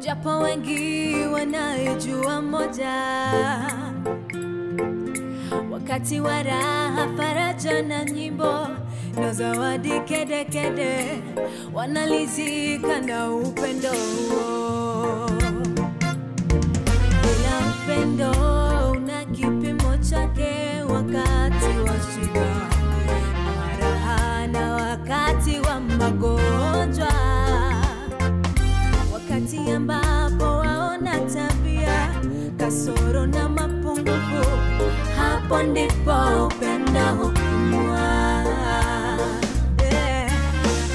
japo wengi wanajua moja. Wakati wa raha, faraja na nyimbo na zawadi kede kede, wanalizika na upendo huo. Bila upendo una kipimo chake, wakati wa shida, raha na wakati wa magonjwa. Wakati ambapo waona tabia, kasoro na mapungufu, hapo ndipo upendo hupimwa.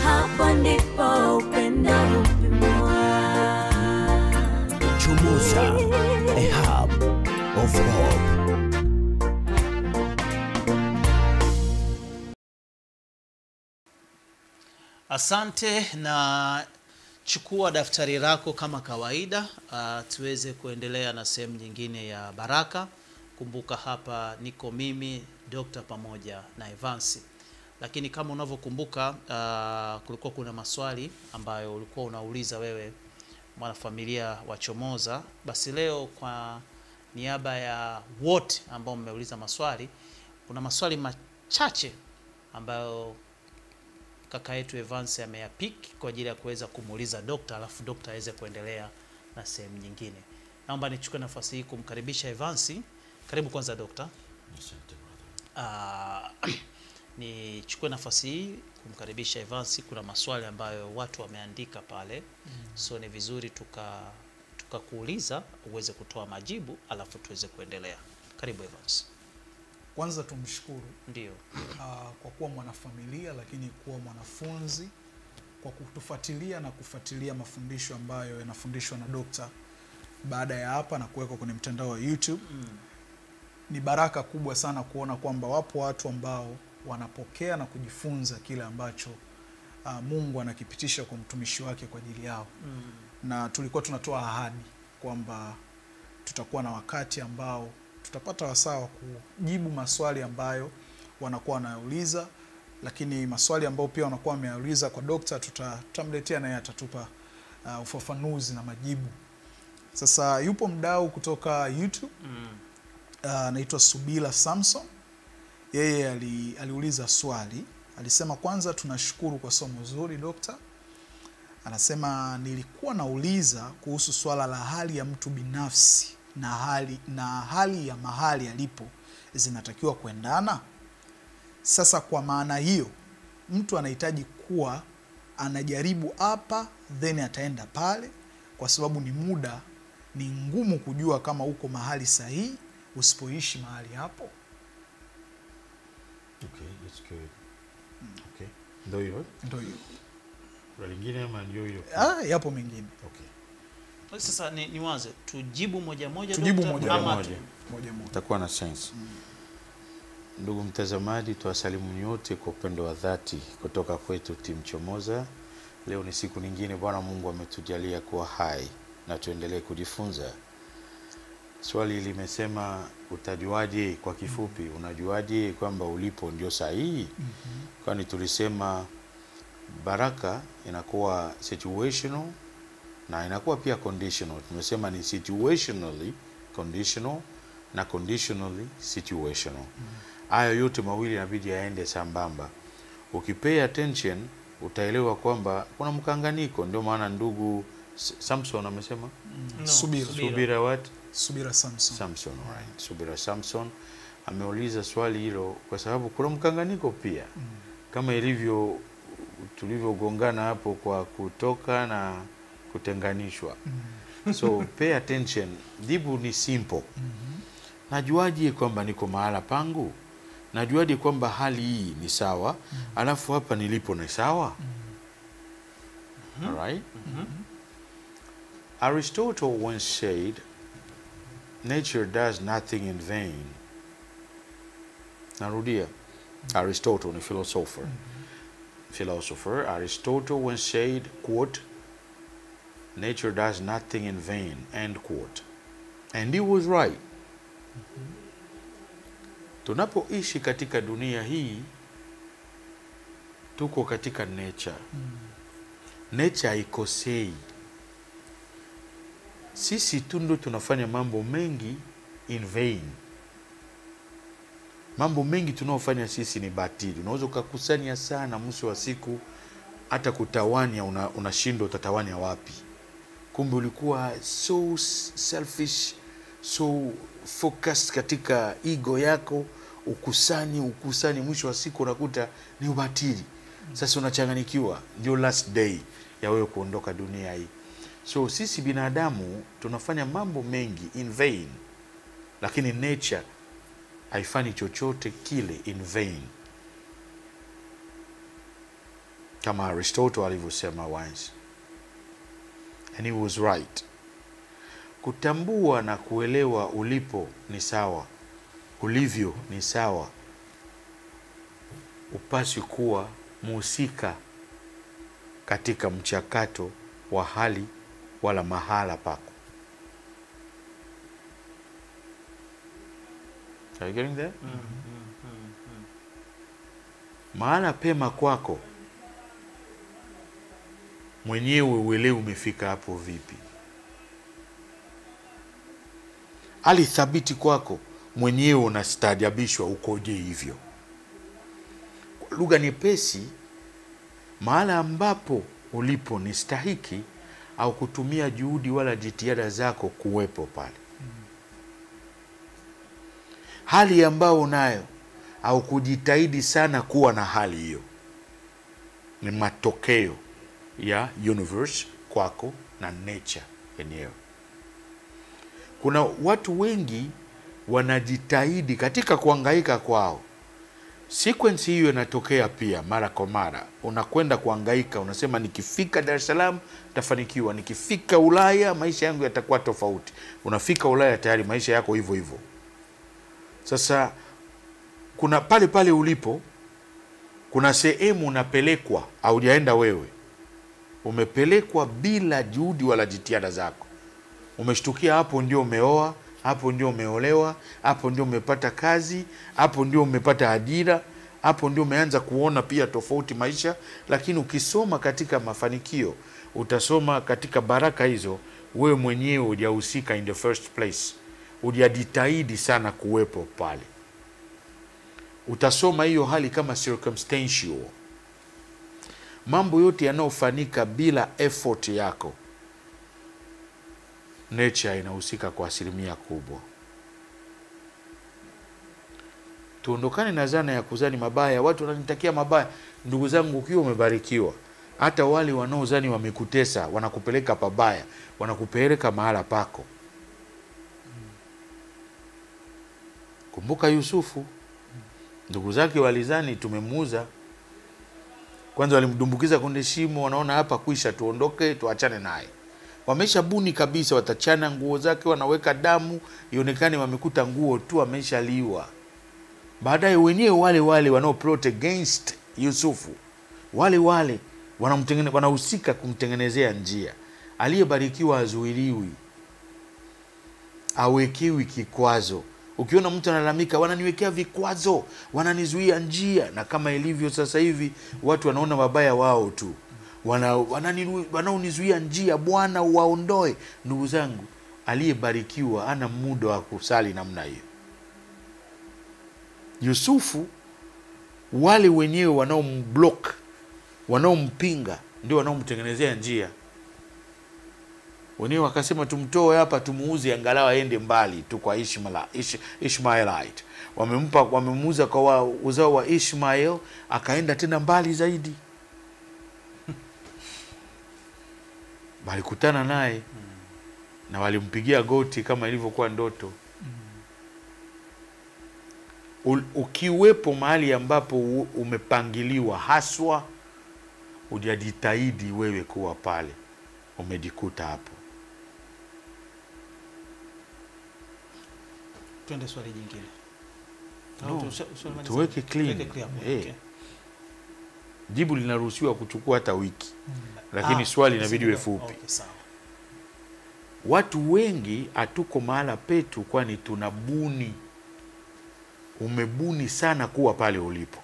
Hapo ndipo upendo hupimwa. Chomoza, a hub of hope. Asante, na chukua daftari lako kama kawaida, tuweze kuendelea na sehemu nyingine ya baraka. Kumbuka hapa niko mimi Dr. pamoja na Evansi. Lakini kama unavyokumbuka, kulikuwa kuna maswali ambayo ulikuwa unauliza wewe mwanafamilia wa Chomoza. Basi leo kwa niaba ya wote ambao mmeuliza maswali, kuna maswali machache ambayo kaka yetu Evansi ameyapiki kwa ajili ya kuweza kumuuliza Dr. alafu Dr. aweze kuendelea na sehemu nyingine. Naomba nichukue nafasi hii kumkaribisha Evansi. Karibu kwanza Dr. Asante brother. Nichukue nafasi hii kumkaribisha Evansi. Kuna maswali ambayo watu wameandika pale. So ni vizuri tukakuuliza uweze kutoa majibu alafu tuweze kuendelea. Karibu Evansi. Kwanza tumshukuru Ndio. kwa kuwa mwanafamilia, lakini kuwa mwanafunzi, kwa kutufuatilia na kufuatilia mafundisho ambayo yanafundishwa na Dr. baada ya hapa na kuwekwa kwenye mtandao wa YouTube. Ni baraka kubwa sana kuona kwamba wapo watu ambao wanapokea na kujifunza kile ambacho Mungu anakipitisha kwa mtumishi wake kwa ajili yao. Na tulikuwa tunatoa ahadi kwamba tutakuwa na wakati ambao tutapata wasaa wa kujibu maswali ambayo wanakuwa wanauliza, lakini maswali ambayo pia wanakuwa wameuliza kwa Dr. tutamletea naye atatupa ufafanuzi na majibu. Sasa yupo mdau kutoka YouTube anaitwa Subira Samson. Yeye aliuliza swali, alisema kwanza tunashukuru kwa somo zuri Dr. Anasema nilikuwa nauliza kuhusu swala la hali ya mtu binafsi na hali ya mahali alipo zinatakiwa kuendana. Sasa kwa maana hiyo mtu anahitaji kuwa anajaribu hapa then ataenda pale, kwa sababu ni ngumu kujua kama uko mahali sahihi usipoishi mahali hapo. Okay, that's good. Okay. Ndio hiyo. Kuna lingine ama ndio hiyo? Yapo mengine. Okay. Sasa niwaze tujibu moja moja Tujibu Dr. moja ama moja. Itakuwa na sense. Ndugu mtazamaji, tuwasalimu nyote kwa upendo wa dhati kutoka kwetu timu Chomoza. Leo ni siku nyingine Bwana Mungu ametujalia kuwa hai na tuendelee kujifunza. Swali limesema utajuaje, kwa kifupi, unajuaje kwamba ulipo ndio sahihi? Kwani tulisema baraka inakuwa situational na inakuwa pia conditional. Tumesema ni situationally conditional na conditionally situational. Hayo yote mawili inabidi yaende sambamba. Ukipay attention utaelewa kwamba kuna mkanganyiko. Ndio maana ndugu Samson amesema Subira what? Subira Samson. Samson, right. Subira Samson ameuliza swali hilo kwa sababu kuna mkanganyiko pia. Kama ilivyo tulivyogongana hapo kwa kutoka na kutenganishwa. So pay attention. Jibu ni simple. Najuaje kwamba niko mahala pangu? Najuaje kwamba hali hii ni sawa? Alafu hapa nilipo ni sawa? All right? Aristotle once said, nature does nothing in vain. Narudia. Aristotle, ni philosopher. Aristotle once said, quote, nature does nothing in vain, end quote. And he was right. Tunapoishi katika dunia hii, tuko katika nature. nature haikosei. Sisi tu ndo tunafanya mambo mengi in vain. Mambo mengi tunaofanya sisi ni batili. Unaweza ukakusanya sana, mwisho wa siku hata kutawanya unashindwa utatawanya wapi. Kumbe ulikuwa so selfish, so focused katika ego yako, ukusani, mwisho wa siku unakuta ni ubatili. Sasa unachanganyikiwa, ndio last day ya wewe kuondoka dunia hii. So sisi binadamu tunafanya mambo mengi in vain, lakini nature haifanyi chochote kile in vain, kama Aristotle alivyosema once, and he was right. Kutambua na kuelewa ulipo ni sawa, ulivyo ni sawa. Upasi kuwa muhusika katika mchakato wa hali wala mahala pako. Are you getting there? Mahala pema kwako mwenyewe uelewe umefika hapo vipi. Hali thabiti kwako mwenyewe unastaajabishwa ukoje hivyo. Kwa lugha nyepesi, mahala ambapo ulipo ni stahiki au kutumia juhudi wala jitihada zako kuwepo pale. Hali ambayo unayo au kujitahidi sana kuwa na hali hiyo ni matokeo ya universe kwako na nature yenyewe. Kuna watu wengi wanajitahidi katika kuhangaika kwao. Sequence hiyo inatokea pia mara kwa mara. Unakwenda kuhangaika, unasema nikifika Dar es Salaam tafanikiwa, nikifika Ulaya maisha yangu yatakuwa tofauti. Unafika Ulaya tayari maisha yako hivyo hivyo. Sasa kuna pale ulipo, kuna sehemu unapelekwa, haujaenda wewe. Umepelekwa bila juhudi wala jitihada zako. Umeshtukia hapo ndio umeoa, hapo ndio umeolewa, hapo ndio umepata kazi, hapo ndio umepata ajira, hapo ndio umeanza kuona pia tofauti maisha. Lakini ukisoma katika mafanikio, utasoma katika baraka hizo, wewe mwenyewe hujahusika in the first place. Hujajitahidi sana kuwepo pale. Utasoma hiyo hali kama circumstantial. Mambo yote yanayofanyika bila effort yako, nature inahusika kwa asilimia kubwa. Tuondokane na zana ya kuzani mabaya. Watu wananitakia mabaya. Ndugu zangu, ukiwa umebarikiwa, hata wale wanaozani wamekutesa wanakupeleka pabaya, wanakupeleka mahala pako. Kumbuka Yusufu, ndugu zake walizani tumemuuza. Kwanza walimdumbukiza kwenye shimo, wanaona hapa kuisha, tuondoke tuachane naye. Wamesha buni kabisa, watachana nguo zake, wanaweka damu ionekane wamekuta nguo tu, ameshaliwa. Baadaye wenyewe wale wanao plot against Yusufu, wale wanahusika kumtengenezea njia. Aliyebarikiwa azuiliwi, awekiwi kikwazo. Ukiona mtu analalamika, wananiwekea vikwazo, wananizuia njia, na kama ilivyo sasa hivi watu wanaona mabaya wao tu, wanaonizuia njia, Bwana waondoe. Ndugu zangu, aliyebarikiwa ana muda wa kusali namna hiyo. Yusufu, wale wenyewe wanaomblock, wanaompinga, ndio wanaomtengenezea njia. Wenyewe wakasema tumtoe hapa, tumuuze angalau aende mbali tu kwa Ishmaelite. Wamemuuza kwa uzao wa Ishmael, akaenda tena mbali zaidi. Walikutana naye na walimpigia goti kama ilivyokuwa ndoto. Ukiwepo mahali ambapo umepangiliwa haswa, hujajitahidi wewe kuwa pale, umejikuta hapo. Tuende swali jingine. No, tuweke clean. Okay. Jibu linaruhusiwa kuchukua hata wiki. Lakini swali inabidi iwe fupi. Okay, sawa. Watu wengi hatuko mahala petu kwani tunabuni. Umebuni sana kuwa pale ulipo.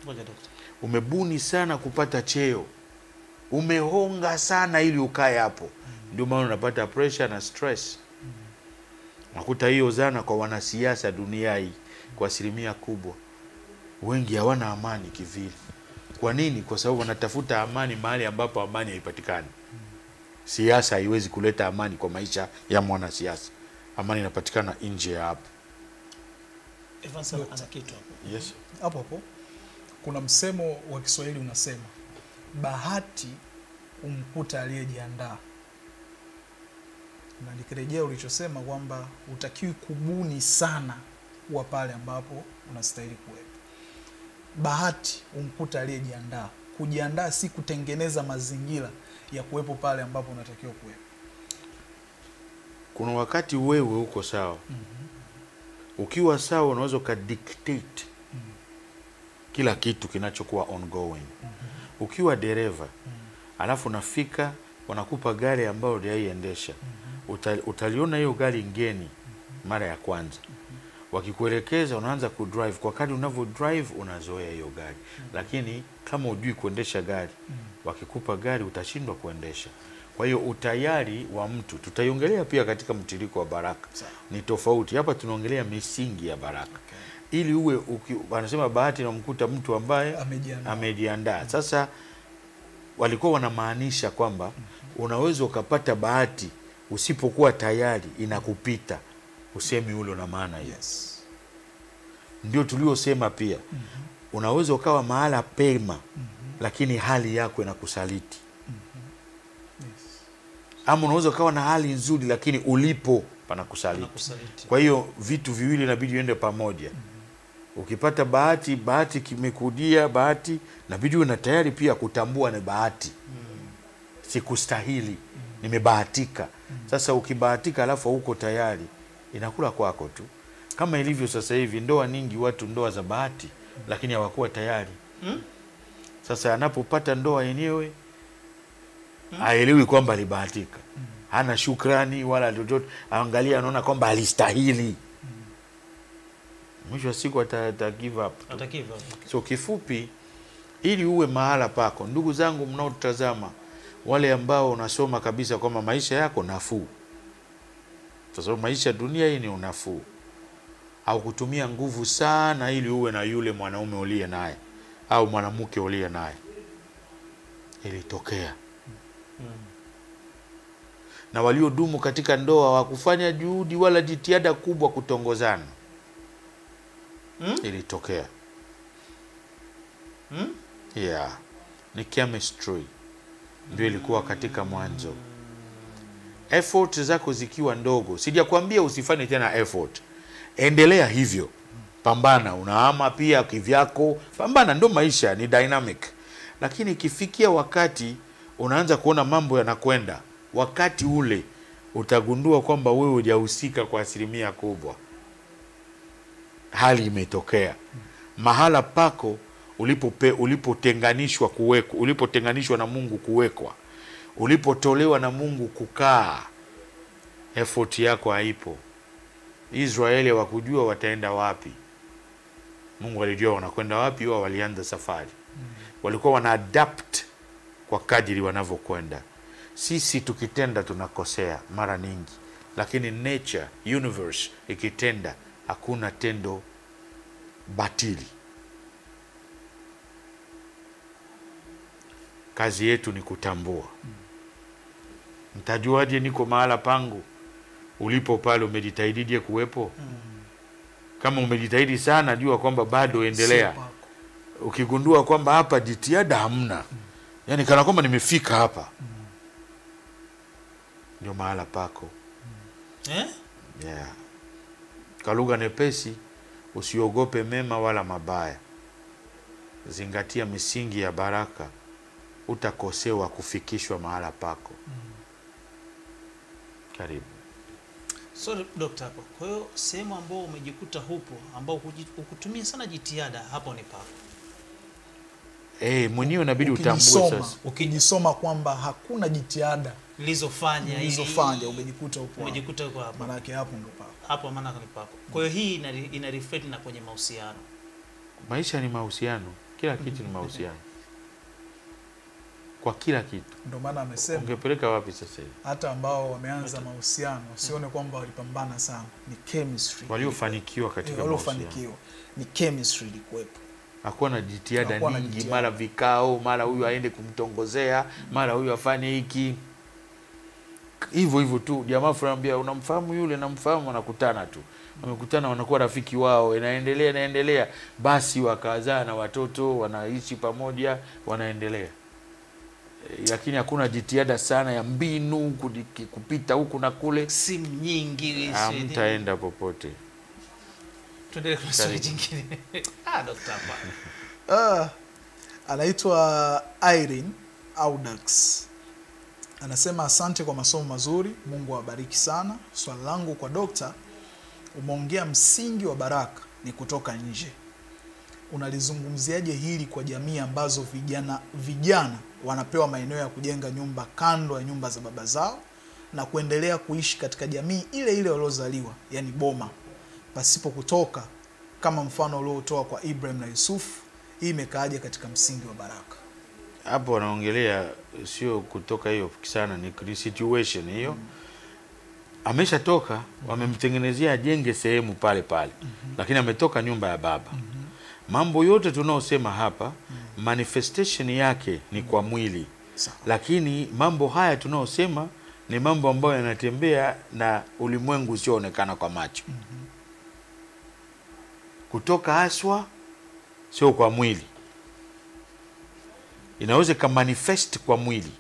Ngoja daktari. Umebuni sana kupata cheo. umehonga sana ili ukae hapo. Ndio maana unapata pressure na stress. Nakuta hiyo zana kwa wanasiasa dunia hii kwa asilimia kubwa. Wengi hawana amani kivile. Kwa nini? Kwa sababu wanatafuta amani mahali ambapo amani haipatikani. Siasa haiwezi kuleta amani kwa maisha ya mwanasiasa. Amani inapatikana nje ya hapo. Evans ana kitu hapo. Yes. Hapo hapo kuna msemo wa Kiswahili unasema bahati umkuta aliyejiandaa. Na nikirejea ulichosema kwamba utakiwi kubuni sana kuwa pale ambapo unastahili kuwepo. Bahati umkuta aliyejiandaa. Kujiandaa si kutengeneza mazingira ya kuwepo pale ambapo unatakiwa kuwepo. Kuna wakati wewe uko sawa. Ukiwa sawa unaweza ukadictate kila kitu kinachokuwa ongoing. Ukiwa dereva alafu unafika wanakupa gari ambayo hujaiendesha. Utaliona hiyo gari ngeni mara ya kwanza. Wakikuelekeza unaanza kudrive, kwa kadri unavyo drive unazoea hiyo gari. Lakini kama hujui kuendesha gari, wakikupa gari utashindwa kuendesha. Kwa hiyo utayari wa mtu tutaiongelea pia katika mtiririko wa baraka. Ni tofauti. Hapa tunaongelea misingi ya baraka. Ili uwe wanasema bahati na mkuta mtu ambaye amejiandaa. Sasa walikuwa wanamaanisha kwamba unaweza ukapata bahati usipokuwa tayari inakupita. Usemi ule una maana hiyo. Yes. Ndio tuliosema pia. Unaweza ukawa mahala pema lakini hali yako inakusaliti. Yes. Ama unaweza ukawa na hali nzuri lakini ulipo panakusaliti. Kwa hiyo vitu viwili inabidi viende pamoja. Ukipata bahati kimekudia bahati, inabidi uwe na tayari pia kutambua ni bahati. Sikustahili, nimebahatika. Sasa ukibahatika alafu huko tayari, inakula kwako tu. Kama ilivyo sasa hivi ndoa nyingi watu ndoa za bahati lakini hawakuwa tayari. Sasa anapopata ndoa yenyewe haelewi kwamba alibahatika. Hana shukrani wala chochote, angalia anaona kwamba alistahili. Mwisho wa siku ata give up. So kifupi, ili uwe mahala pako, ndugu zangu mnaotazama, wale ambao unasoma kabisa kwamba maisha yako nafuu. Sasa maisha dunia hii ni unafuu. Au kutumia nguvu sana ili uwe na yule mwanaume uliye naye au mwanamke uliye naye. Ilitokea. Na waliodumu katika ndoa hawakufanya juhudi wala jitihada kubwa kutongozana. Ilitokea. Yeah. Ni chemistry. Ndio ilikuwa katika mwanzo. Effort zako zikiwa ndogo, sijakwambia usifanye tena effort. Endelea hivyo. Pambana, unahama pia kivyako. Pambana, ndo maisha ni dynamic. Lakini ikifikia wakati unaanza kuona mambo yanakwenda, wakati ule utagundua kwamba wewe hujahusika kwa asilimia kubwa. Hali imetokea. Mahala pako ulipotenganishwa kuwekwa, ulipotenganishwa na Mungu kuwekwa, ulipotolewa na Mungu kukaa, effort yako haipo. Israeli hawakujua wataenda wapi. Mungu alijua wanakwenda wapi, wao walianza safari. Walikuwa wana adapt kwa kadiri wanavyokwenda. Sisi tukitenda tunakosea mara nyingi, lakini nature, universe ikitenda hakuna tendo batili. Kazi yetu ni kutambua. Mtajuaje niko mahala pangu? Ulipo pale umejitahidi kuwepo? Kama umejitahidi sana, jua kwamba bado endelea. Ukigundua kwamba hapa jitihada hamna, yani kana kwamba nimefika hapa, ndio mahala pako. Yeah. Kwa lugha nyepesi, usiogope mema wala mabaya. Zingatia misingi ya baraka, utakosewa kufikishwa mahala pako. Karibu. So doctor, hapo kwa hiyo sehemu ambao umejikuta hupo, ambao ukutumia sana jitihada, hapo ni pako. Mwenyewe inabidi utambue sasa. Ukijisoma kwamba hakuna jitihada nilizofanya umejikuta upo. Umejikuta uko hapo. Maana yake hapo ndo pako. Hapo maana ni pako. Kwa hiyo hii ina reflect na kwenye mahusiano. Maisha ni mahusiano. Kila kitu ni mahusiano. kwa kila kitu. Ndio maana amesema Ungepeleka wapi sasa hivi? hata ambao wameanza mahusiano usione kwamba walipambana sana, ni chemistry. Waliofanikiwa katika mahusiano. Waliofanikiwa ni chemistry ilikuwepo. Hakuwa na jitihada Hakuwa na nyingi, jitihada. mara vikao, mara huyu aende kumtongozea, mara huyu afanye hiki. Hivyo hivyo tu. Jamaa fulani anambia unamfahamu yule, namfahamu, wanakutana tu. Wamekutana, wanakuwa rafiki wao, inaendelea. Basi wakazaa na watoto, wanaishi pamoja, wanaendelea. Lakini hakuna jitihada sana ya mbinu kupita huku na kule. Simu nyingi. Hamtaenda popote. Tuendelee kwa swali jingine. Dr. hapa. Anaitwa Irene Audax. Anasema asante kwa masomo mazuri, Mungu awabariki sana. Swali langu kwa dokta, umeongea msingi wa baraka ni kutoka nje. Unalizungumziaje hili kwa jamii ambazo vijana wanapewa maeneo ya kujenga nyumba kando ya nyumba za baba zao na kuendelea kuishi katika jamii ile ile waliozaliwa, yani boma, pasipo kutoka, kama mfano uliotoa kwa Ibrahim na Yusuf? Hii imekaaje katika msingi wa baraka? Hapo wanaongelea sio kutoka hiyo sana, ni situation hiyo. Ameshatoka, wamemtengenezea ajenge sehemu pale pale. Lakini ametoka nyumba ya baba. Mambo yote tunaosema hapa, manifestation yake ni kwa mwili. Lakini mambo haya tunaosema ni mambo ambayo yanatembea na ulimwengu usioonekana kwa macho. Kutoka haswa sio kwa mwili. Inaweza kamanifest kwa mwili.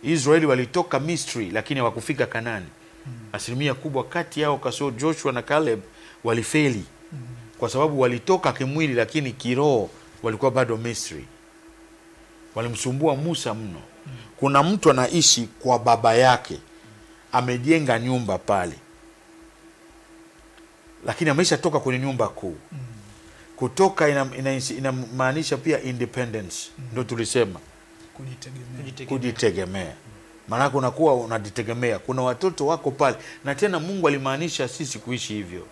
Israeli walitoka Misri lakini hawakufika Kanani. Asilimia kubwa kati yao kasoro Joshua na Caleb walifeli. Kwa sababu walitoka kimwili lakini kiroho walikuwa bado Misri. Walimsumbua Musa mno. Kuna mtu anaishi kwa baba yake, amejenga nyumba pale, lakini amesha toka kwenye nyumba kuu. Kutoka inamaanisha pia independence. Ndio tulisema kujitegemea. Maana unakuwa unajitegemea. Kuna watoto wako pale, na tena Mungu alimaanisha sisi kuishi hivyo.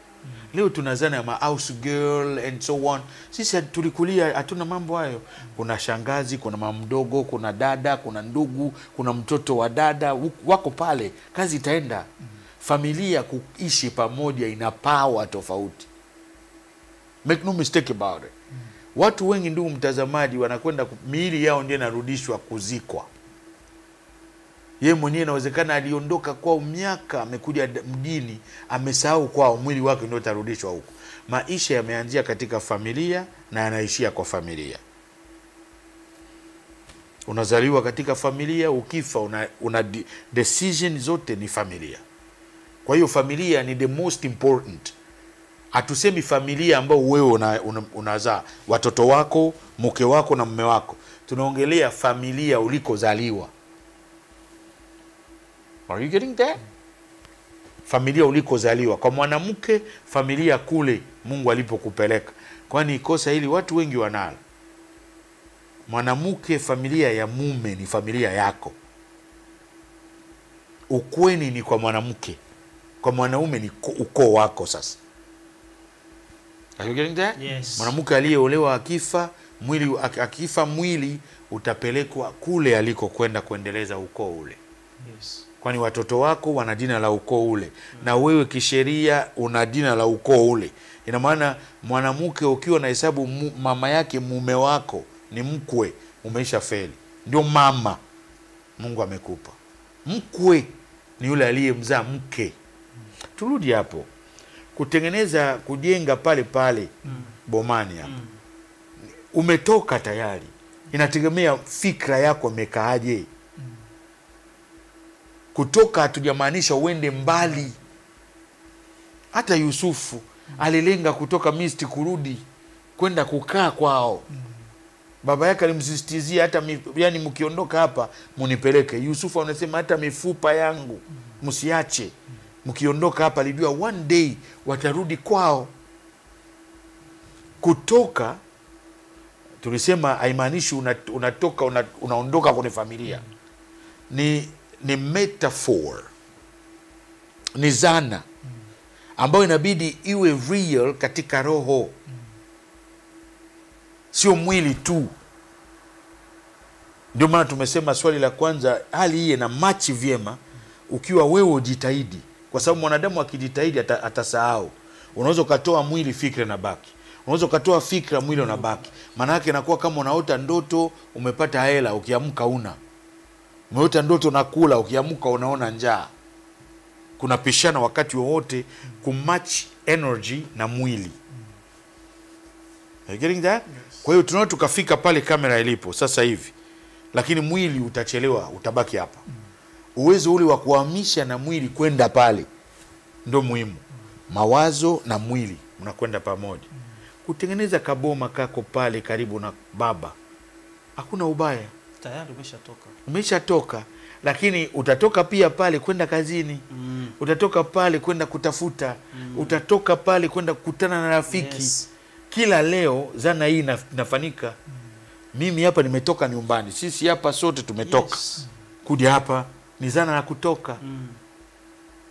Leo tunazana ya house girl and so on. Sisi tulikulia hatuna mambo hayo. Kuna shangazi, kuna mama mdogo, kuna dada, kuna ndugu, kuna mtoto wa dada wako pale. Kazi itaenda. Familia kuishi pamoja ina power tofauti. Make no mistake about it. Watu wengi, ndugu mtazamaji, wanakwenda miili yao ndio inarudishwa kuzikwa. Yeye mwenyewe inawezekana aliondoka kwao miaka, amekuja mjini, amesahau kwao, mwili wake ndio utarudishwa huko. Maisha yameanzia katika familia na yanaishia kwa familia. Unazaliwa katika familia, ukifa una decision zote ni familia. Kwa hiyo familia ni the most important. Hatusemi familia ambao wewe unazaa watoto wako, mke wako na mume wako. Tunaongelea familia ulikozaliwa. Are you getting that? Familia ulikozaliwa. Kwa mwanamke, familia kule Mungu alipokupeleka. Kwani kosa hili watu wengi wanalo. Mwanamke, familia ya mume ni familia yako. Ukweni ni kwa mwanamke. Kwa mwanaume ni ukoo wako sasa. Are you getting that? Yes. Mwanamke aliyeolewa akifa mwili utapelekwa kule aliko kwenda kuendeleza ukoo ule. Yes. Kwani watoto wako wana jina la ukoo ule. Na wewe kisheria una jina la ukoo ule. Ina maana mwanamke ukiwa na hesabu mama yake mume wako ni mkwe, umeisha feli. Ndio mama Mungu amekupa. Mkwe ni yule aliyemzaa mke. Turudi hapo. Kutengeneza, kujenga pale pale bomani hapo. Umetoka tayari. Inategemea fikra yako imekaaje. Kutoka hatujamaanisha uende mbali. Hata Yusufu alilenga kutoka Misri kurudi kwenda kukaa kwao. Baba yake alimsisitizia hata yani mkiondoka hapa munipeleke. Yusufu anasema hata mifupa yangu msiache. Mkiondoka hapa, alijua one day watarudi kwao. Kutoka tulisema haimaanishi unatoka unaondoka kwenye familia. Ni metaphor. Ni zana ambayo inabidi iwe real katika roho. Sio mwili tu. Ndio maana tumesema swali la kwanza, hali hii na machi vyema ukiwa wewe ujitahidi, kwa sababu mwanadamu akijitahidi atasahau. Unaweza ukatoa mwili, fikra na baki. Unaweza ukatoa fikra, mwili unabaki. Maana yake inakuwa kama unaota ndoto umepata hela, ukiamka una. Umeota ndoto unakula, ukiamka unaona njaa. Kuna pishana wakati wowote kumatch energy na mwili. Are you getting that? Yes. Kwa hiyo tunao tukafika pale kamera ilipo sasa hivi. Lakini mwili utachelewa, utabaki hapa. Uwezo ule wa kuhamisha na mwili kwenda pale ndio muhimu. Mawazo na mwili unakwenda pamoja. Kutengeneza kaboma kako pale karibu na baba, hakuna ubaya. Tayari umeshatoka. Umeshatoka, lakini utatoka pia pale kwenda kazini. Utatoka pale kwenda kutafuta. Utatoka pale kwenda kukutana na rafiki. Yes. Kila leo zana hii inafanika. Mimi hapa nimetoka nyumbani. Sisi hapa sote tumetoka. Yes. Kuja hapa ni zana ya kutoka.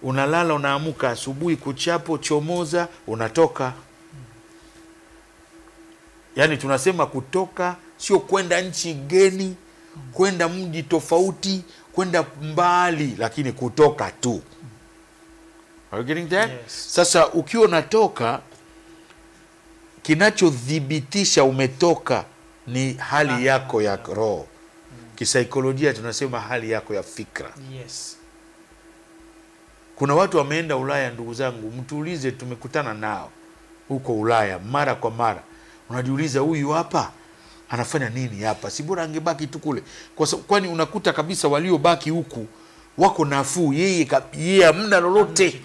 Unalala, unaamuka asubuhi, kuchapo, chomoza, unatoka. Yani tunasema kutoka sio kwenda nchi geni, kwenda mji tofauti, kwenda mbali, lakini kutoka tu. Are you getting that? Yes. Sasa ukiwa unatoka, kinachodhibitisha umetoka ni hali yako ya roho. Kisaikolojia tunasema hali yako ya fikra. Yes. Kuna watu wameenda Ulaya, ndugu zangu, mtuulize, tumekutana nao huko Ulaya mara kwa mara. Unajiuliza, huyu hapa anafanya nini hapa? Si bora angebaki tu kule. Kwani unakuta kabisa waliobaki huku wako nafuu, yeye hamna lolote.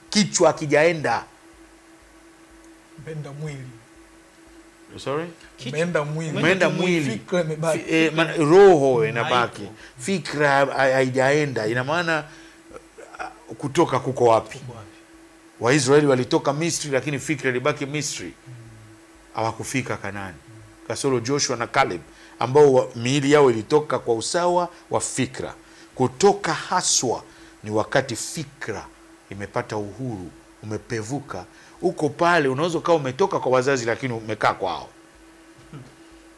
Kichwa akijaenda. Benda mwili. Sorry? Menda mwili. Fikra imebaki. Roho inabaki. Fikra haijaenda. Ina maana kutoka kuko wapi? Waisraeli walitoka Misri, lakini fikra ilibaki Misri. Hawakufika Kanaani. Kasoro Joshua na Caleb ambao miili yao ilitoka kwa usawa wa fikra. Kutoka haswa ni wakati fikra imepata uhuru, umepevuka. Uko pale, unaweza kama umetoka kwa wazazi lakini umekaa kwao.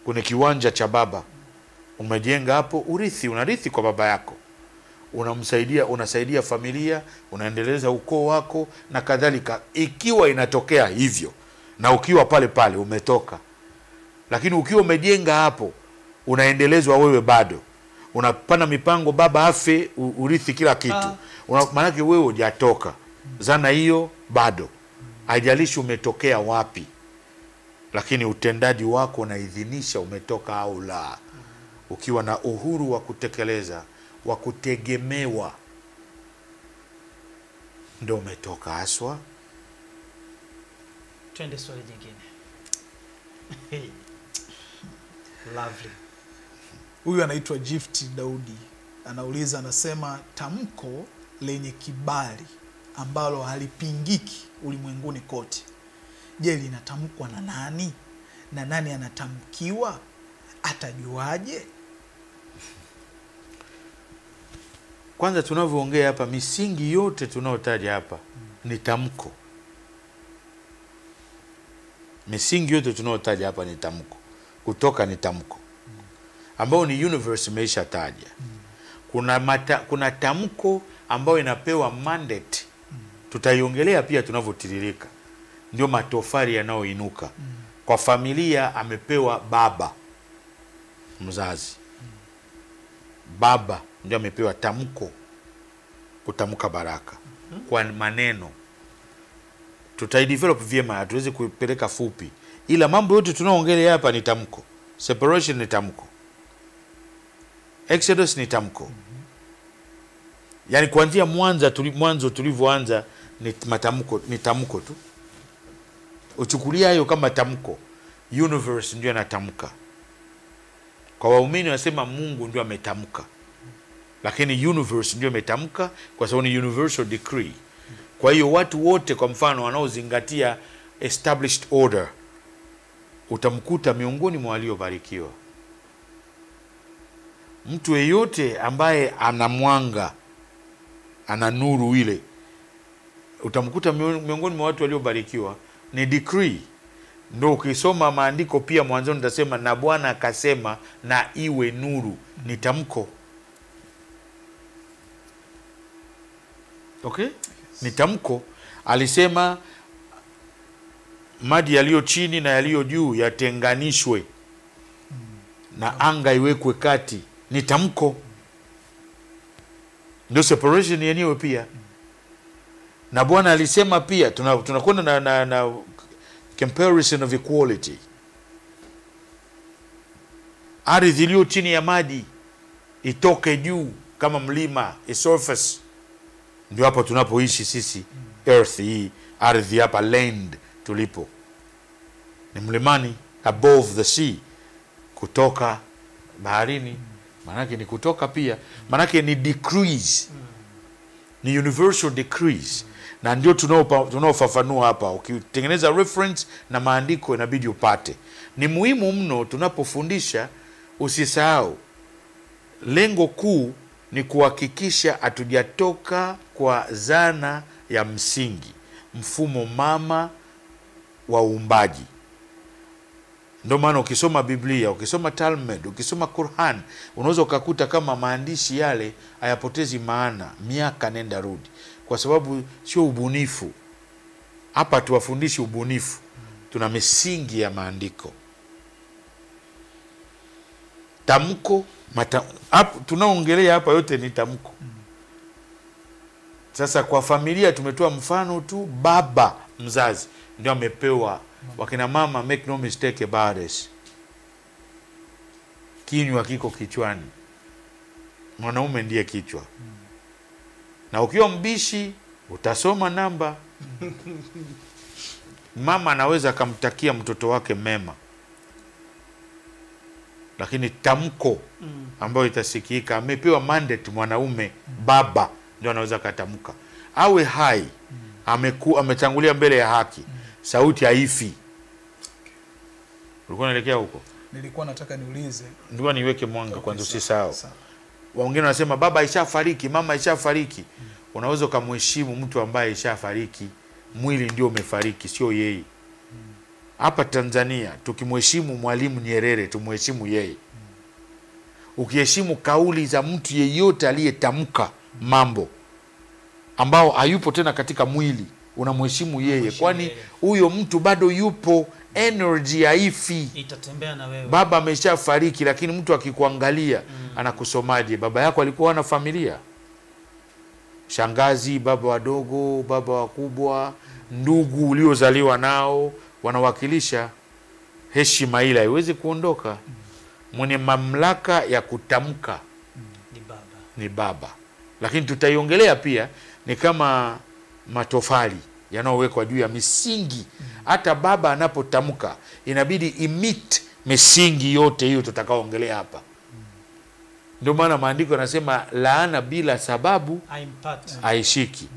Kuna kiwanja cha baba, umejenga hapo, unarithi kwa baba yako. Unasaidia familia, unaendeleza ukoo wako na kadhalika. Ikiwa inatokea hivyo na ukiwa pale pale umetoka. Lakini ukiwa umejenga hapo, unaendelezwa wewe bado. Unapana mipango baba afe, urithi kila kitu. Maana yake wewe hujatoka. Zana hiyo bado. Haijalishi umetokea wapi. Lakini utendaji wako unaidhinisha umetoka au la. Ukiwa na uhuru wa kutekeleza, wa kutegemewa, ndio umetoka haswa. Twende swali jingine. Lovely. Huyu anaitwa Gift Daudi. Anauliza, anasema tamko lenye kibali ambalo halipingiki ulimwenguni kote, je, linatamkwa na nani? Na nani anatamkiwa? Atajuaje? Kwanza tunavyoongea hapa, misingi yote tunayotaja hapa ni tamko. Misingi yote tunayotaja hapa ni tamko. Kutoka ni tamko ambao ni universe imeisha taja. Kuna tamko ambao inapewa mandate. Tutaiongelea pia tunavyotiririka. Ndio matofali yanayoinuka. Kwa familia amepewa baba mzazi. Baba ndio amepewa tamko, kutamka baraka kwa maneno. Tutaidevelop vyema, hatuwezi kupeleka fupi. Ila mambo yote tunaoongelea hapa ni tamko. Separation ni tamko. Exodus ni tamko. Yaani kuanzia mwanzo tulivyoanza ni matamko, ni tamko tu. Uchukulia hiyo kama tamko. Universe ndio anatamka. Kwa waumini wanasema Mungu ndio ametamka. Lakini universe ndio ametamka kwa sababu ni universal decree. Kwa hiyo watu wote kwa mfano wanaozingatia established order, utamkuta miongoni mwa waliobarikiwa. Mtu yeyote ambaye ana mwanga, ana nuru ile, utamkuta miongoni mwa watu waliobarikiwa. Ni decree. Ndio ukisoma maandiko pia mwanzoni nitasema na Bwana akasema na iwe nuru, ni tamko. Okay? Ni tamko. Alisema maji yaliyo chini na yaliyo juu yatenganishwe na anga iwekwe kati, ni tamko. Ndio separation yenyewe pia. Na Bwana alisema pia tunakwenda na comparison of equality. Ardhi iliyo chini ya maji itoke juu kama mlima, a surface. Ndio hapo tunapoishi sisi, earth hii, ardhi hapa, land tulipo. Ni mlimani, above the sea, kutoka baharini. Manake ni kutoka pia, manake ni decrease. Ni universal decrease. Na ndio tunaofafanua hapa. Ukitengeneza reference na maandiko inabidi upate. Ni muhimu mno tunapofundisha, usisahau lengo kuu ni kuhakikisha hatujatoka kwa zana ya msingi, mfumo mama wa uumbaji. Ndio maana ukisoma Biblia, ukisoma Talmud, ukisoma Qur'an, unaweza ukakuta kama maandishi yale hayapotezi maana miaka nenda rudi, kwa sababu sio ubunifu. Hapa tuwafundishi ubunifu, tuna misingi ya maandiko. Tamko tunaongelea hapa yote ni tamko. Sasa kwa familia tumetoa mfano tu, baba mzazi ndio amepewa. Wakina mama, make no mistake about this, kinywa kiko kichwani, mwanaume ndiye kichwa. Na ukiwa mbishi utasoma namba. Mama anaweza akamtakia mtoto wake mema, lakini tamko ambayo itasikika, amepewa mandate mwanaume, baba ndio anaweza katamka. Awe hai, ametangulia mbele ya haki, sauti haifi. Ulikuwa unaelekea huko? Nilikuwa nataka niulize. Ndio niweke mwanga kwanza, usisahau. Wengine wanasema baba ishafariki, mama ishafariki. Unaweza kumheshimu mtu ambaye ishafariki, mwili ndio umefariki, sio yeye. Hapa Tanzania tukimheshimu Mwalimu Nyerere, tumheshimu yeye. Ukiheshimu kauli za mtu yeyote aliyetamka mambo ambao hayupo tena katika mwili, unamheshimu yeye, kwani huyo mtu bado yupo, energy haifi, itatembea na wewe. Baba ameshafariki, lakini mtu akikuangalia anakusomaje? Baba yako alikuwa na familia, shangazi, baba wadogo, baba wakubwa, ndugu uliozaliwa nao, wanawakilisha. Heshima ile haiwezi kuondoka. Mwenye mamlaka ya kutamka ni baba. Lakini tutaiongelea pia ni kama matofali yanayowekwa juu ya misingi. Hata baba anapotamka inabidi imit misingi yote hiyo tutakaoongelea hapa. Ndio maana maandiko yanasema laana bila sababu haishiki.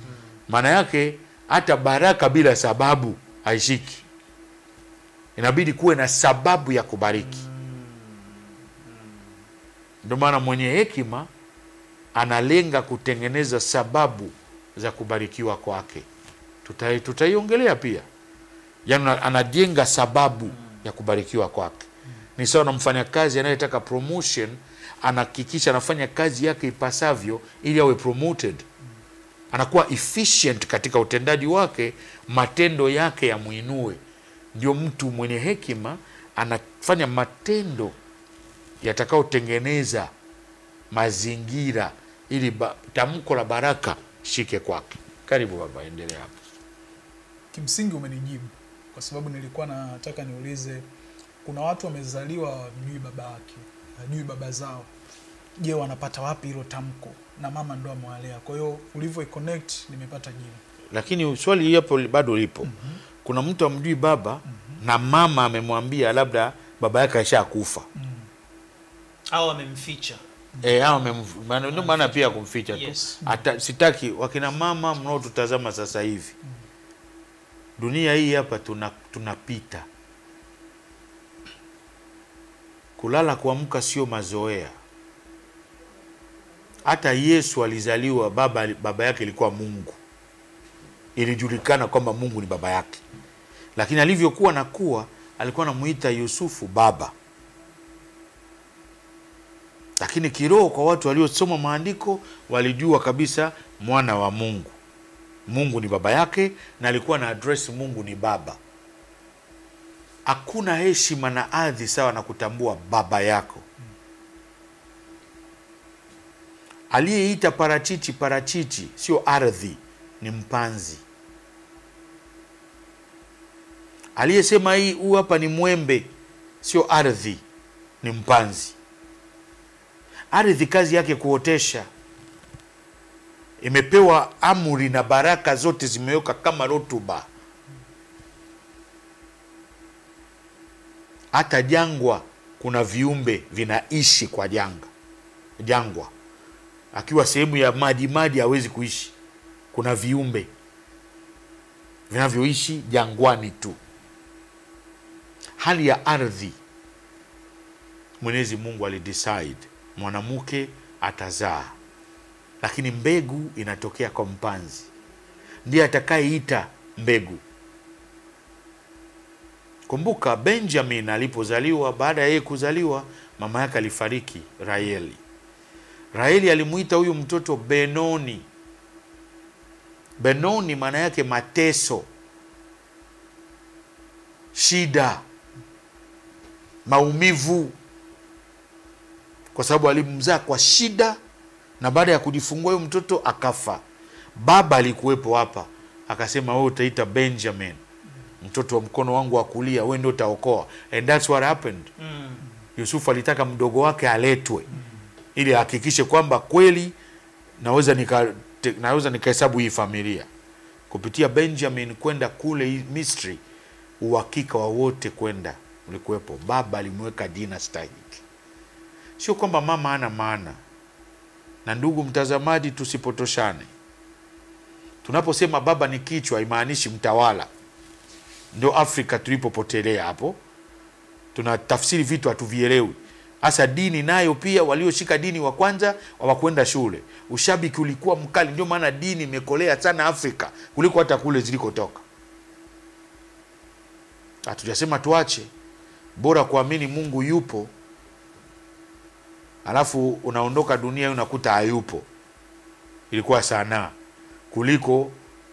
Maana yake hata baraka bila sababu haishiki. Inabidi kuwe na sababu ya kubariki. Ndio maana mwenye hekima analenga kutengeneza sababu za kubarikiwa kwake. Tutaiongelea pia. Yaani anajenga sababu ya kubarikiwa kwake. Ni sawa na mfanyakazi anayetaka promotion, anahakikisha anafanya kazi yake ipasavyo ili awe promoted. Anakuwa efficient katika utendaji wake, matendo yake yamuinue. Ndio mtu mwenye hekima anafanya matendo yatakao tengeneza mazingira ili tamko la baraka shike kwake. Karibu baba, endelea hapo. Kimsingi umenijibu, kwa sababu nilikuwa nataka niulize, kuna watu wamezaliwa hawajui baba yake, hawajui baba zao. Je, wanapata wapi hilo tamko? Na mama ndo amewalea. Kwa hiyo ulivyo connect nimepata jibu. Lakini swali hapo bado lipo. Kuna mtu amjui baba na mama amemwambia labda baba yake ashakufa. Au amemficha. Ndio maana pia kumficha tu. Hata sitaki wakina mama mnaotutazama sasa hivi. Dunia hii hapa tunapita. Kulala kuamka sio mazoea. Hata Yesu alizaliwa, baba yake ilikuwa Mungu. Ilijulikana kwamba Mungu ni baba yake. Lakini alivyokuwa nakuwa alikuwa anamuita Yusufu baba, lakini kiroho kwa watu waliosoma maandiko walijua kabisa mwana wa Mungu. Mungu ni baba yake na alikuwa na address Mungu ni baba. Hakuna heshima na adhi sawa na kutambua baba yako. Aliyeita parachichi parachichi sio ardhi, ni mpanzi. Aliyesema huu hapa ni mwembe sio ardhi, ni mpanzi. Ardhi kazi yake kuotesha. Imepewa amri na baraka zote zimeweka kama rotuba. Hata jangwa kuna viumbe vinaishi kwa jangwa. Akiwa sehemu ya maji hawezi kuishi. Kuna viumbe vinavyoishi jangwani tu. Hali ya ardhi, Mwenyezi Mungu alidecide mwanamke atazaa, lakini mbegu inatokea kwa mpanzi. Ndiye atakayeita mbegu. Kumbuka Benjamin alipozaliwa, baada ya yeye kuzaliwa, mama yake alifariki, Raheli. Raheli alimuita huyu mtoto Benoni. Benoni maana yake mateso, shida, maumivu, kwa sababu alimzaa kwa shida, na baada ya kujifungua huyo mtoto akafa. Baba alikuwepo hapa, akasema wewe utaita Benjamin, mtoto wa mkono wangu wa kulia, wewe ndio utaokoa. And that's what happened. Yusufu alitaka mdogo wake aletwe ili ahakikishe kwamba kweli naweza nikahesabu hii familia. Kupitia Benjamin kwenda kule Misri, uhakika wa wote kwenda ulikuwepo. Baba alimweka jina stahiki. Sio kwamba mama hana maana. Na ndugu mtazamaji, tusipotoshane. Tunaposema baba ni kichwa, haimaanishi mtawala. Ndio Afrika tulipopotelea hapo. Tunatafsiri vitu hatuvielewi. Hasa dini nayo pia, walioshika dini wa kwanza hawakwenda shule. Ushabiki ulikuwa mkali, ndio maana dini imekolea sana Afrika kuliko hata kule zilikotoka. Hatujasema tuache. Bora kuamini Mungu yupo, alafu unaondoka dunia unakuta hayupo. Ilikuwa sana kuliko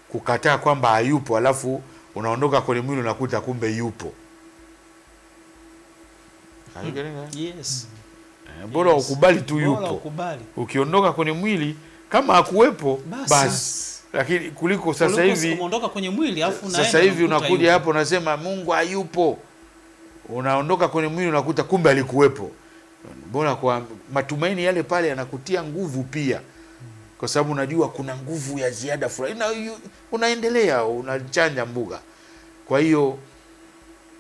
kukataa kwamba hayupo alafu unaondoka kwenye mwili unakuta kumbe yupo. Yes. Bora ukubali tu yupo. Bora ukubali. Ukiondoka kwenye mwili kama hakuwepo basi. Lakini kuliko sasa hivi unaondoka kwenye mwili afu unaenda. Sasa hivi unakuja hapo unasema Mungu hayupo. Unaondoka kwenye mwili unakuta kumbe alikuwepo. Bora kwa matumaini yale pale yanakutia nguvu pia. Kwa sababu unajua kuna nguvu ya ziada fulani. Unaendelea, unachanja mbuga. Kwa hiyo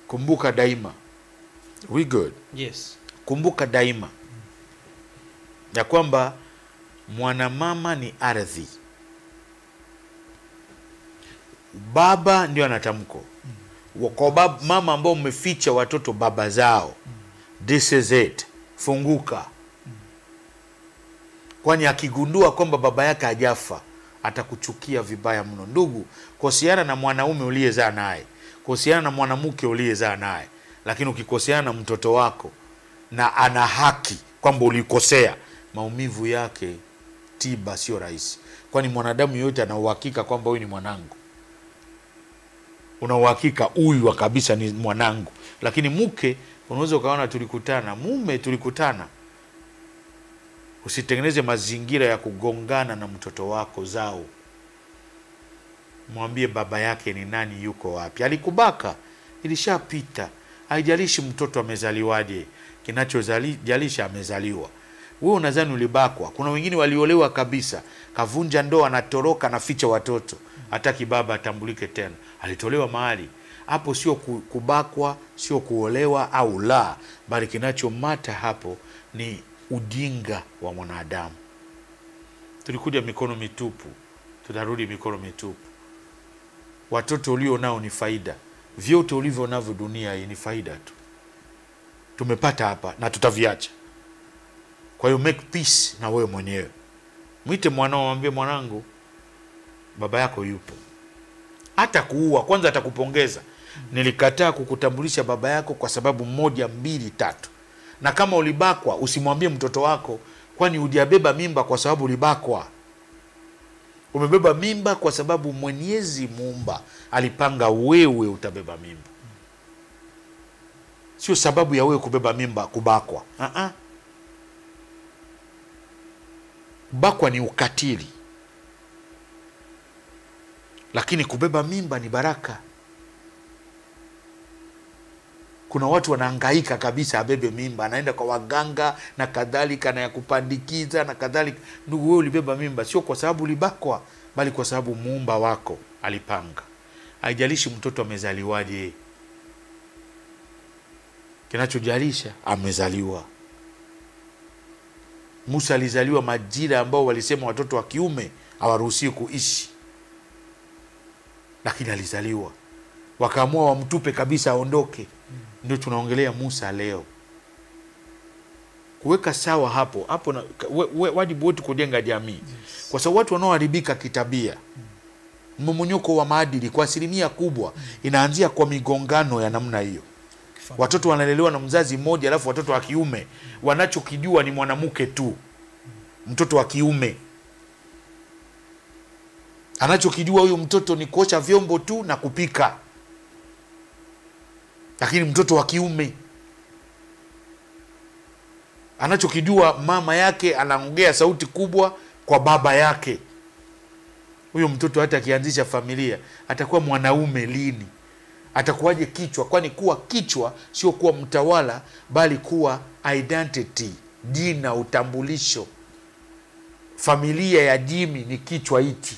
kumbuka daima. We good? Yes. Kumbuka daima ya kwamba mwanamama ni ardhi. Baba ndio anatamko. Kwa baba, mama ambao umeficha watoto baba zao, this is it. Funguka. Kwani akigundua kwamba baba yake hajafa, atakuchukia vibaya mno. Ndugu, koseana na mwanaume uliyezaa naye, koseana na mwanamke uliyezaa naye, lakini ukikoseana na mtoto wako na ana haki kwamba ulikosea, maumivu yake tiba sio rahisi. Kwani mwanadamu yote ana uhakika kwamba huyu ni mwanangu. Una uhakika huyu kabisa ni mwanangu. Lakini mke unaweza ukaona tulikutana, mume tulikutana. Usitengeneze mazingira ya kugongana na mtoto wako zao. Mwambie baba yake ni nani, yuko wapi. Alikubaka, ilishapita. Haijalishi mtoto amezaliwaje, kinachojalisha amezaliwa. Wewe unadhani ulibakwa? Kuna wengine waliolewa kabisa, kavunja ndoa, anatoroka na ficha watoto, hataki baba atambulike tena. Alitolewa mahali. Hapo sio kubakwa, sio kuolewa au la, bali kinachomata hapo ni ujinga wa mwanadamu. Tulikuja mikono mitupu, tutarudi mikono mitupu. Watoto ulio nao ni faida. Vyote ulivyo navyo dunia hii ni faida tu. Tumepata hapa na tutaviacha. Kwa hiyo make peace na wewe mwenyewe. Mwite mwanao, mwambie mwanangu, baba yako yupo. Hata kuua kwanza atakupongeza. Nilikataa kukutambulisha baba yako kwa sababu 1, 2, 3. Na kama ulibakwa usimwambie mtoto wako, kwani hujabeba mimba kwa sababu ulibakwa. Umebeba mimba kwa sababu Mwenyezi Muumba alipanga wewe utabeba mimba. Sio sababu ya wewe kubeba mimba kubakwa. Kubakwa ni ukatili. Lakini kubeba mimba ni baraka. Kuna watu wanahangaika kabisa abebe mimba, anaenda kwa waganga na kadhalika na ya kupandikiza na kadhalika. Ndugu, wewe ulibeba mimba sio kwa sababu ulibakwa, bali kwa sababu Muumba wako alipanga. Haijalishi mtoto amezaliwaje. Kinachojalisha amezaliwa. Musa alizaliwa majira ambao walisema watoto wa kiume hawaruhusiwi kuishi. Lakini alizaliwa. Wakaamua wamtupe kabisa aondoke. Ndio tunaongelea Musa leo. Kuweka sawa hapo na wajibu wetu kujenga jamii. Kwa sababu watu wanaoharibika kitabia, mmomonyoko wa maadili kwa asilimia kubwa inaanzia kwa migongano ya namna hiyo. Watoto wanalelewa na mzazi mmoja, alafu watoto wa kiume wanachokijua ni mwanamke tu. Mtoto wa kiume anachokijua huyo mtoto ni kuosha vyombo tu na kupika. Lakini mtoto wa kiume anachokijua mama yake anaongea sauti kubwa kwa baba yake. Huyo mtoto hata akianzisha familia atakuwa mwanaume lini? Atakuwaje kichwa? Kwani kuwa kichwa sio kuwa mtawala, bali kuwa identity, jina, utambulisho. Familia ya Jimmy ni kichwa hiki.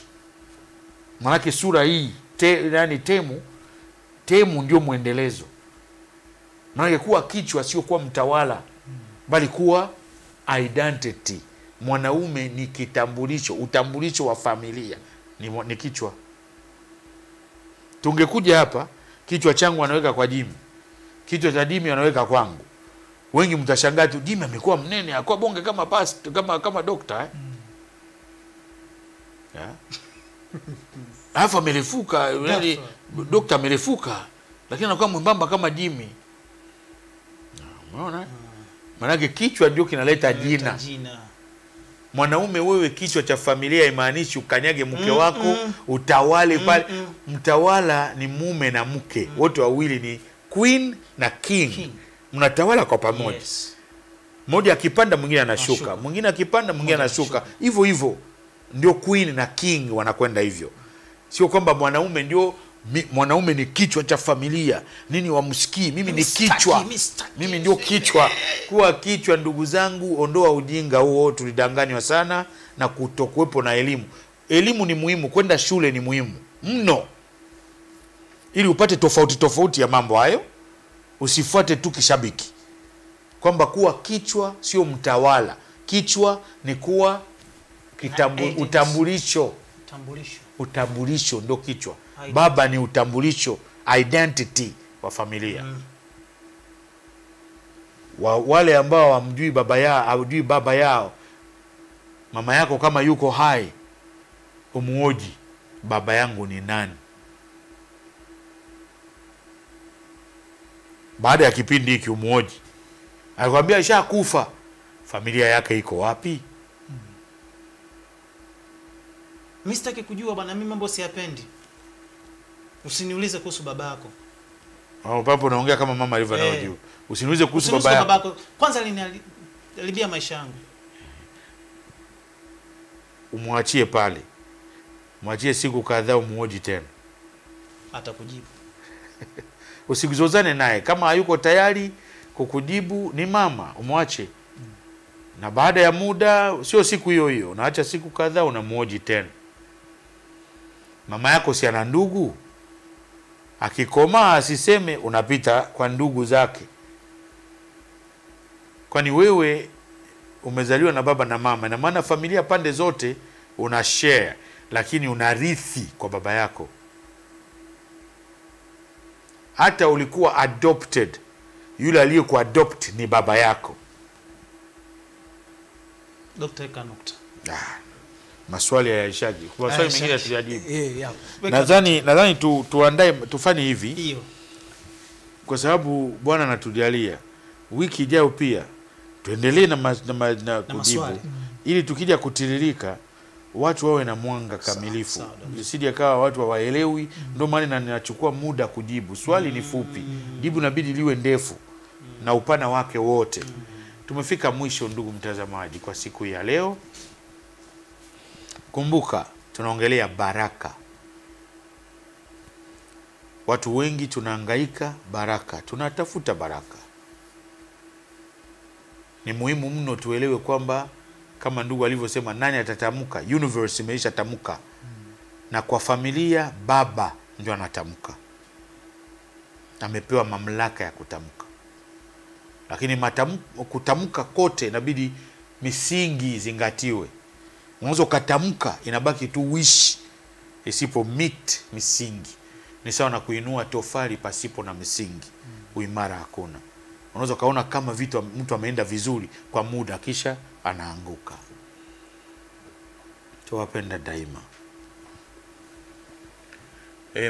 Maana sura hii Temu ndio muendelezo. Maana kuwa kichwa sio kuwa mtawala, bali kuwa identity. Mwanaume ni kitambulisho, utambulisho wa familia ni kichwa. Tungekuja hapa, kichwa changu anaweka kwa Jimmy, kichwa cha Jimmy anaweka kwangu. Wengi mtashangaa tu, Jimmy amekuwa mnene, akawa bonge kama kama dokta Alafu amerefuka, yani dokta amerefuka, lakini anakuwa mwembamba kama Jimmy. Unaona? Maana kichwa ndio kinaleta jina. Mwanaume wewe kichwa cha familia imaanishi ukanyage mke wako, utawale pale. Mtawala ni mume na mke. Wote wawili ni queen na king. Mnatawala kwa pamoja. Mmoja akipanda mwingine anashuka, mwingine akipanda mwingine anashuka. Hivyo hivyo ndio queen na king wanakwenda hivyo. Sio kwamba mwanaume ni kichwa cha familia. Nini wamsikii? Mimi ni kichwa. Mimi ndio kichwa. Kuwa kichwa, ndugu zangu, ondoa ujinga huo. Tulidanganywa sana na kutokuwepo na elimu. Elimu ni muhimu, kwenda shule ni muhimu mno, ili upate tofauti ya mambo hayo. Usifuate tu kishabiki. Kwamba kuwa kichwa sio mtawala. Kichwa ni kuwa utambulisho. Utambulisho ndio kichwa. Baba ni utambulisho, identity wa familia. Wale ambao hamjui baba yao, hawajui baba yao, mama yako kama yuko hai, umuoji baba yangu ni nani? Baada ya kipindi hiki umuoji, alikwambia ishakufa, familia yake iko wapi? Mimi sitaki kujua bwana, mimi mambo siyapendi. Usiniulize kuhusu babako. Baba unaongea kama mama alivyo anaojua. Usiniulize kuhusu babako. Kwanza alibia maisha yangu. Umwachie pale. Mwachie siku kadhaa umuoji tena. Atakujibu. Usikuzozane naye. Kama hayuko tayari kukujibu ni mama, umwache. Na baada ya muda, sio siku hiyo hiyo, unaacha siku kadhaa unamuoji tena. Mama yako si ana ndugu? Akikomaa asiseme unapita kwa ndugu zake. Kwani wewe umezaliwa na baba na mama, na maana familia pande zote una share, lakini unarithi kwa baba yako. Hata ulikuwa adopted, yule aliyekuwa adopt ni baba yako. Dr. Eka nukta. Maswali ya Ishaji. Kwa maswali mengine tuyajibu. Nadhani tuandae, tufanye hivi. Hiyo. kwa sababu Bwana anatujalia wiki ijayo pia tuendelee na kujibu maswali. ili tukija kutiririka watu wawe na mwanga kamilifu. Isije kawa watu hawaelewi, ndio maana ninachukua muda kujibu. Swali ni fupi, jibu inabidi liwe ndefu na upana wake wote. Tumefika mwisho ndugu mtazamaji kwa siku ya leo. Kumbuka tunaongelea baraka. Watu wengi tunahangaika baraka, tunatafuta baraka. Ni muhimu mno tuelewe kwamba kama ndugu alivyosema, nani atatamka? Universe imeisha tamka. Na kwa familia baba ndio anatamka. Amepewa mamlaka ya kutamka. Lakini kutamka kote inabidi misingi izingatiwe. Unaweza kutamka inabaki tu wish isipo meet misingi. Ni sawa na kuinua tofali pasipo na misingi. Uimara hakuna. Unaweza kaona kama mtu ameenda vizuri kwa muda kisha anaanguka. Tuwapenda daima.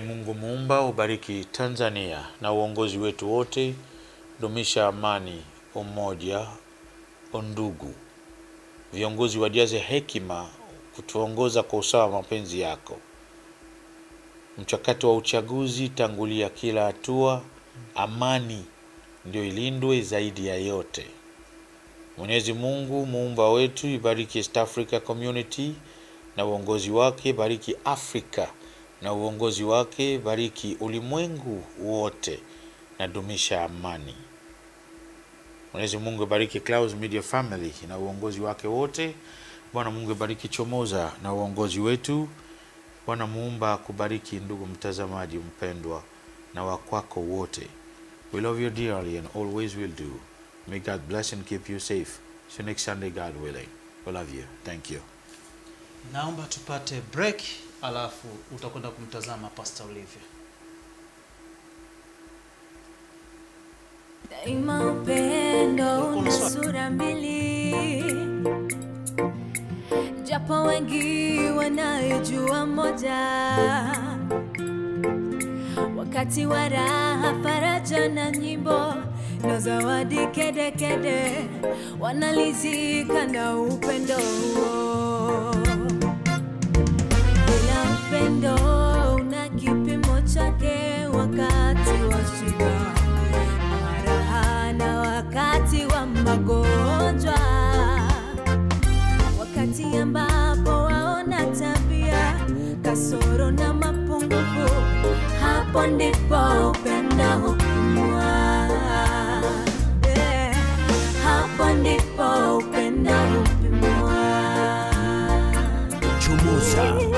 Mungu muumba, ubariki Tanzania na uongozi wetu wote. Dumisha amani, umoja, undugu. Viongozi wajaze hekima kutuongoza kwa usawa mapenzi yako. Mchakato wa uchaguzi tangulia kila hatua. Amani ndio ilindwe zaidi ya yote. Mwenyezi Mungu muumba wetu, ibariki East Africa Community na uongozi wake, bariki Afrika na uongozi wake, bariki ulimwengu wote na dumisha amani. Mwenyezi Mungu ibariki Clouds Media Family na uongozi wake wote. Bwana Mungu ibariki Chomoza na uongozi wetu. Bwana muumba kubariki ndugu mtazamaji mpendwa na wakwako wote. We love you dearly and always will do. May God bless and keep you safe. See you next Sunday, God willing. We love you. Thank you. Naomba tupate break, alafu utakwenda kumtazama Pastor Olivia. Daima upendo una sura mbili, japo wengi wanayojua moja. Wakati wa raha, faraja na nyimbo na zawadi kede kede, wanalizika na upendo huo. Bila upendo una kipimo chake, wakati wa shida, raha na wakati wa magonjwa. Wakati ambapo waona tabia, kasoro na mapungufu, hapo ndipo upendo hupimwa. Hapo ndipo upendo hupimwa. Chomoza.